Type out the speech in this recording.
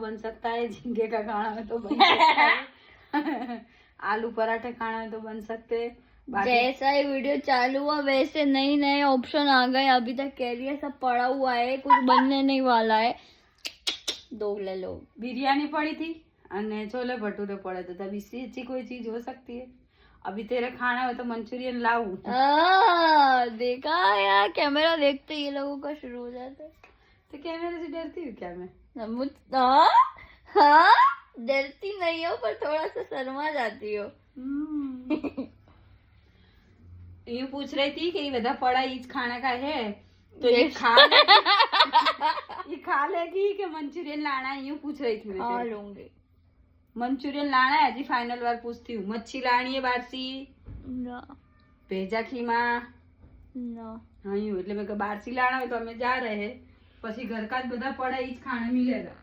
बन सकता है, झींगे का खाना है तो बन सकता है, आलू पराठे खाना है तो बन सकते हैं। जैसा ही वीडियो चालू हुआ वैसे नए नए ऑप्शन आ गए। अभी तक कह रही है सब पड़ा हुआ है, कुछ बनने नहीं वाला है। दो ले लो। बिरयानी पड़ी थी और छोले भटूरे पड़े थे, तब इससे अच्छी कोई चीज हो सकती है? अभी तेरे खाना हो तो मंचूरियन लाऊं। देखा यार, कैमरा देखते ये लोगों का शुरू हो जाता है। तो कैमरे से डरती हूँ क्या मैं? हाँ, डरती नहीं हो पर थोड़ा सा शर्मा जाती हो। यूं पूछ रही थी कि ये બધા पड़ा ईज खाने का है तो ये खा लेगी, ये खा लेगी कि मंचूरियन लाना है, यूं पूछ रही थी। हाँ लूंगी। मंचूरियन लाना है, हजी फाइनल बार पूछती हूँ। मच्छी लानी है बारसी ना भेजा खीमा ना। हाँ यूं એટલે મેં કે બારસી લાણા હોય તો અમે જા રહે, પછી ઘર કા જ બધા પડા ઈ જ ખાણે મિલેગા।